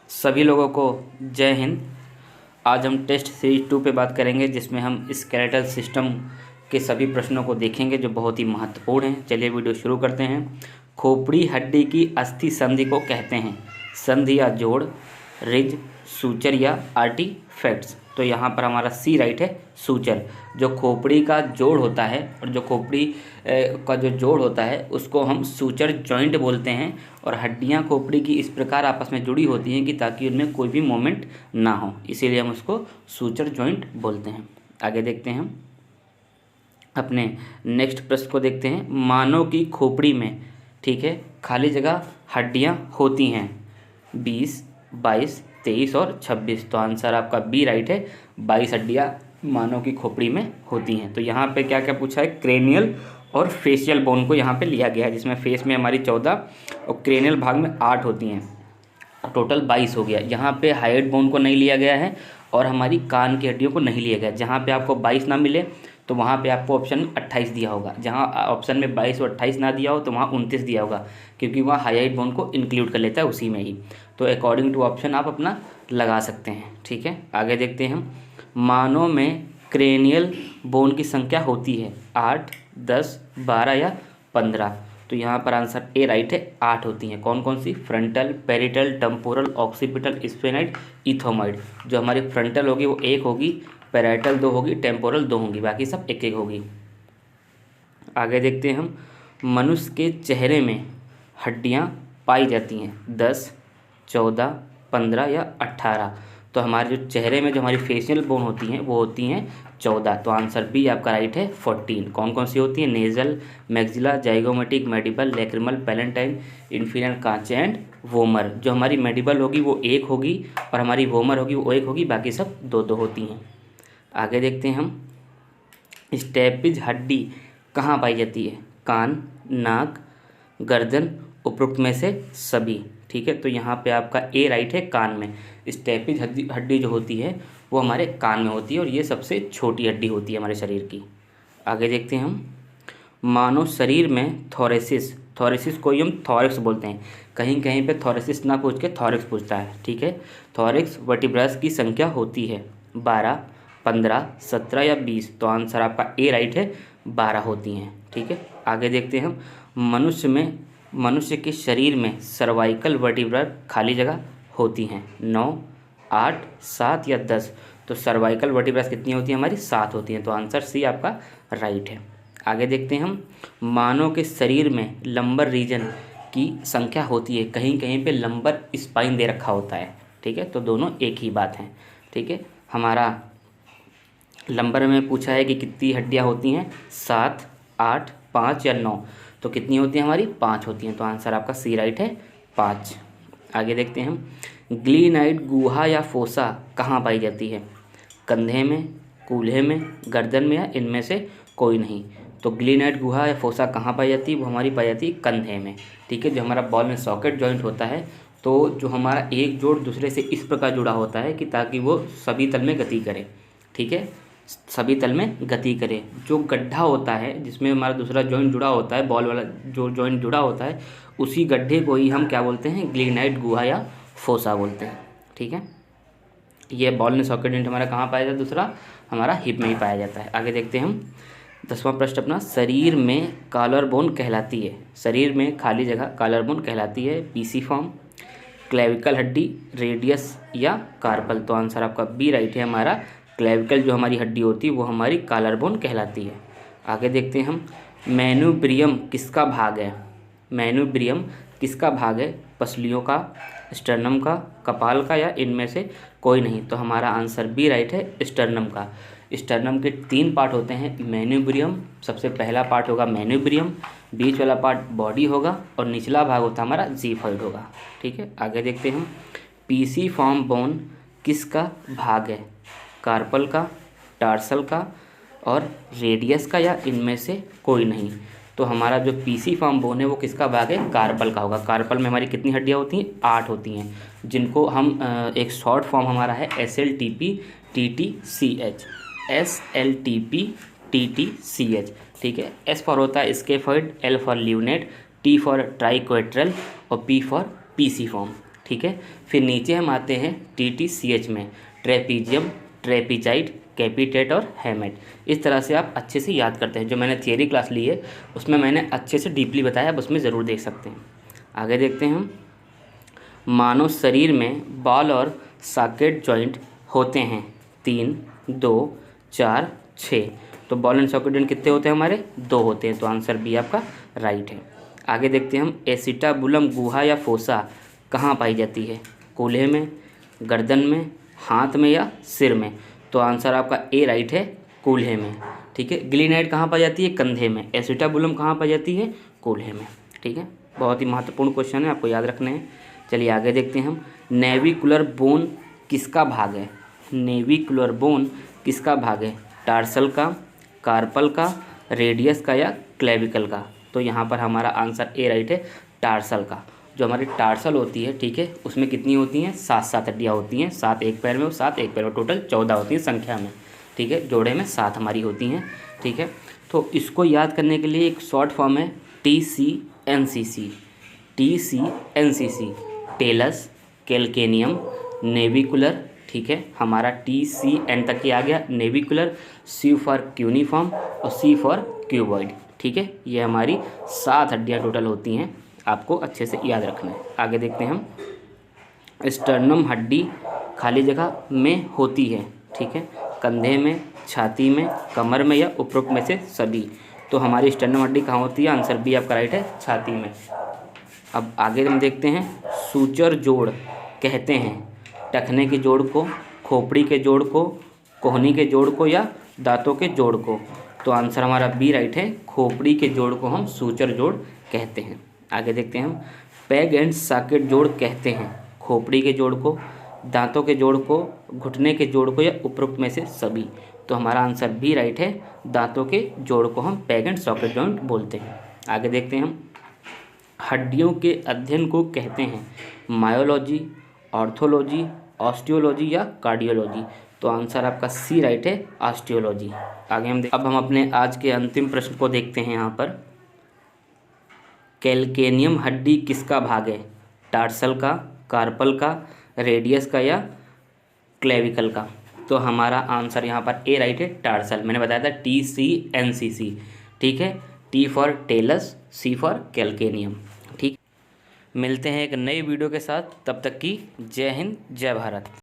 सभी लोगों को जय हिंद। आज हम टेस्ट सीरीज 2 पे बात करेंगे, जिसमें हम स्केलेटल सिस्टम के सभी प्रश्नों को देखेंगे जो बहुत ही महत्वपूर्ण हैं। चलिए वीडियो शुरू करते हैं। खोपड़ी हड्डी की अस्थि संधि को कहते हैं संधि या जोड़, रिज, सूचर या आर्टिफैक्ट्स। तो यहाँ पर हमारा सी राइट है, सूचर। जो खोपड़ी का जोड़ होता है और जो खोपड़ी का जो जोड़ होता है उसको हम सूचर जॉइंट बोलते हैं। और हड्डियाँ खोपड़ी की इस प्रकार आपस में जुड़ी होती हैं कि ताकि उनमें कोई भी मोमेंट ना हो, इसीलिए हम उसको सूचर जॉइंट बोलते हैं। आगे देखते हैं हम अपने नेक्स्ट प्रश्न को देखते हैं। मानव की खोपड़ी में, ठीक है, खाली जगह हड्डियाँ होती हैं 20, 22, 23 और 26। तो आंसर आपका बी राइट है, 22 हड्डियाँ मानव की खोपड़ी में होती हैं। तो यहाँ पे क्या क्या पूछा है, क्रेनियल और फेशियल बोन को यहाँ पे लिया गया है, जिसमें फेस में हमारी 14 और क्रेनियल भाग में 8 होती हैं। टोटल 22 हो गया। यहाँ पे हाइड बोन को नहीं लिया गया है और हमारी कान की हड्डियों को नहीं लिया गया। जहाँ पे आपको 22 ना मिले तो वहाँ पे आपको ऑप्शन 28 दिया होगा। जहाँ ऑप्शन में 22 और 28 ना दिया हो तो वहाँ 29 दिया होगा, क्योंकि वहाँ हाइड बोन को इंक्लूड कर लेता है उसी में ही। तो अकॉर्डिंग टू ऑप्शन आप अपना लगा सकते हैं। ठीक है, आगे देखते हैं हम। मानव में क्रेनियल बोन की संख्या होती है 8, 10, 12 या 15। तो यहाँ पर आंसर ए राइट है, 8 होती हैं। कौन कौन सी, फ्रंटल, पेरिटल, टेम्पोरल, ऑक्सीपिटल, स्फेनाइड, इथोमाइड। जो हमारी फ्रंटल होगी वो 1 होगी, पेराइटल 2 होगी, टेम्पोरल 2 होंगी, बाकी सब 1-1 होगी। आगे देखते हैं हम। मनुष्य के चेहरे में हड्डियाँ पाई जाती हैं 10, 14, 15 या 18। तो हमारे जो चेहरे में जो हमारी फेशियल बोन होती हैं वो होती हैं 14। तो आंसर बी आपका राइट है, 14। कौन कौन सी होती हैं, nasal, maxilla, zygomatic, mandible, lacrimal, palatine, inferior, conchae and vomer. जो हमारी मेडिबल होगी वो 1 होगी और हमारी वोमर होगी वो 1 होगी, बाकी सब 2-2 होती हैं। आगे देखते हैं हम। स्टेपिज हड्डी कहाँ पाई जाती है, कान, नाक, गर्दन, उपरोक्त में से सभी। ठीक है, तो यहाँ पे आपका ए राइट है, कान में। स्टेपिज हड्डी जो होती है वो हमारे कान में होती है और ये सबसे छोटी हड्डी होती है हमारे शरीर की। आगे देखते हैं हम। मानव शरीर में थोरेसिस को ही हम थॉरैक्स बोलते हैं। कहीं कहीं पे थोरेसिस ना पूछ के थॉरैक्स पूछता है। ठीक है, थॉरैक्स वर्टिब्रास की संख्या होती है 12, 15, 17 या 20। तो आंसर आपका ए राइट है, 12 होती हैं। ठीक है, आगे देखते हैं हम। मनुष्य के शरीर में सर्वाइकल वर्टिब्रा खाली जगह होती हैं 9, 8, 7 या 10। तो सर्वाइकल वर्टिब्रास कितनी होती हैं, हमारी 7 होती हैं। तो आंसर सी आपका राइट है। आगे देखते हैं हम। मानव के शरीर में लंबर रीजन की संख्या होती है, कहीं कहीं पे लंबर स्पाइन दे रखा होता है। ठीक है, तो दोनों एक ही बात है। ठीक है, हमारा लंबर में पूछा है कि कितनी हड्डियाँ होती हैं, 7, 8, 5 या 9। तो कितनी होती हैं, हमारी 5 होती हैं। तो आंसर आपका सी राइट है, 5। आगे देखते हैं हम। ग्लीनाइड गुहा या फोसा कहाँ पाई जाती है, कंधे में, कूल्हे में, गर्दन में या इनमें से कोई नहीं। तो ग्लीनाइड गुहा या फोसा कहाँ पाई जाती है, वो हमारी पाई जाती है कंधे में। ठीक है, जो हमारा बॉल में सॉकेट जॉइंट होता है, तो जो हमारा एक जोड़ दूसरे से इस प्रकार जुड़ा होता है कि ताकि वो सभी तल में गति करे। ठीक है, सभी तल में गति करे। जो गड्ढा होता है जिसमें हमारा दूसरा जॉइंट जुड़ा होता है, बॉल वाला जो जॉइंट जुड़ा होता है, उसी गड्ढे को ही हम क्या बोलते हैं, ग्लीनाइड गुहा या फोसा बोलते हैं। ठीक है, ये बॉल में सॉकेट जॉइंट हमारा कहाँ पाया जाता है, दूसरा हमारा हिप में ही पाया जाता है। आगे देखते हैं हम 10वां प्रश्न अपना। शरीर में कॉलर बोन कहलाती है, शरीर में खाली जगह कॉलर बोन कहलाती है पीसीफॉर्म, क्लेविकल हड्डी, रेडियस या कार्पल। तो आंसर आपका बी राइट है, हमारा क्लेविकल जो हमारी हड्डी होती है वो हमारी कॉलर बोन कहलाती है। आगे देखते हैं हम। मैन्यूब्रियम किसका भाग है, मैन्यूब्रियम किसका भाग है, पसलियों का, स्टर्नम का, कपाल का या इनमें से कोई नहीं। तो हमारा आंसर बी राइट है, स्टर्नम का। स्टर्नम के 3 पार्ट होते हैं, मैन्यूब्रियम सबसे पहला पार्ट होगा मैन्यूब्रियम, बीच वाला पार्ट बॉडी होगा और निचला भाग होता है हमारा ज़ीफॉइड होगा। ठीक है, आगे देखते हैं हम। पीसीफॉर्म बोन किसका भाग है, कार्पल का, टार्सल का और रेडियस का या इनमें से कोई नहीं। तो हमारा जो पीसीफॉर्म बोन है वो किसका भाग है, कार्पल का होगा। कार्पल में हमारी कितनी हड्डियाँ होती हैं, 8 होती हैं, जिनको हम एक शॉर्ट फॉर्म हमारा है SLTP TTCH, SLTP TTCH। ठीक है, S फॉर होता है scaphoid, L for lunate, T for triquetral और P फॉर पीसीफॉर्म। ठीक है। फिर नीचे हम आते हैं TTCH में, ट्रेपीजियम, ट्रेपीजाइड, कैपिटेट और हैमेट। इस तरह से आप अच्छे से याद करते हैं। जो मैंने थियरी क्लास ली है उसमें मैंने अच्छे से डीपली बताया, आप उसमें ज़रूर देख सकते हैं। आगे देखते हैं हम, मानव शरीर में बॉल और सॉकेट जॉइंट होते हैं 3, 2, 4, 6। तो बॉल एंड सॉकेट जॉइंट कितने होते हैं हमारे? 2 होते हैं। तो आंसर बी आपका राइट है। आगे देखते हैं हम, एसिटाबुलम गुहा या फोसा कहाँ पाई जाती है? कूल्हे में, गर्दन में, हाथ में या सिर में? तो आंसर आपका ए राइट है, कूल्हे में। ठीक है। ग्लिनाइड कहाँ पाई जाती है? कंधे में। एसिटाबुलम कहाँ पाई जाती है? कूल्हे में। ठीक है। बहुत ही महत्वपूर्ण क्वेश्चन है, आपको याद रखने हैं। चलिए आगे देखते हैं हम, नेविकुलर बोन किसका भाग है? नेविकुलर बोन किसका भाग है? टार्सल का, कार्पल का, रेडियस का या क्लेविकल का? तो यहाँ पर हमारा आंसर ए राइट है, टार्सल का। जो हमारी टार्सल होती है, ठीक है, उसमें कितनी होती हैं? 7 हड्डियाँ होती हैं। 7 एक पैर में और 7 एक पैर में, टोटल 14 होती हैं संख्या में। ठीक है। जोड़े में 7 हमारी होती हैं। ठीक है। तो इसको याद करने के लिए एक शॉर्ट फॉर्म है TCNCC। TCNCC, talus, calcaneum, navicular. ठीक है। हमारा TCN तक ही आ गया, नेविकुलर, C फॉर क्यूनिफॉर्म और C फॉर क्यूबॉइड। ठीक है। ये हमारी 7 हड्डियाँ टोटल होती हैं, आपको अच्छे से याद रखना है। आगे देखते हैं हम, स्टर्नम हड्डी खाली जगह में होती है। ठीक है। कंधे में, छाती में, कमर में या उपरोक्त में से सभी? तो हमारी स्टर्नम हड्डी कहाँ होती है? आंसर बी आपका राइट है, छाती में। अब आगे हम देखते हैं, सूचर जोड़ कहते हैं टखने के जोड़ को, खोपड़ी के जोड़ को, कोहनी के जोड़ को या दांतों के जोड़ को? तो आंसर हमारा बी राइट है, खोपड़ी के जोड़ को हम सूचर जोड़ कहते हैं। आगे देखते हैं हम, पैग एंड सॉकेट जोड़ कहते हैं खोपड़ी के जोड़ को, दांतों के जोड़ को, घुटने के जोड़ को या उपरोक्त में से सभी? तो हमारा आंसर बी राइट है, दांतों के जोड़ को हम पैग एंड सॉकेट जॉइंट बोलते हैं। आगे देखते हैं हम, हड्डियों के अध्ययन को कहते हैं मायोलॉजी, ऑर्थोलॉजी, ऑस्टियोलॉजी या कार्डियोलॉजी? तो आंसर आपका सी राइट है, ऑस्टियोलॉजी। आगे अब हम अपने आज के अंतिम प्रश्न को देखते हैं। यहाँ पर, कैल्केनियम हड्डी किसका भाग है? टार्सल का, कार्पल का, रेडियस का या क्लेविकल का? तो हमारा आंसर यहाँ पर ए राइट है, टार्सल। मैंने बताया था TCNCC। ठीक है। T for talus, C for calcaneum. ठीक। मिलते हैं एक नई वीडियो के साथ, तब तक की जय हिंद, जय भारत।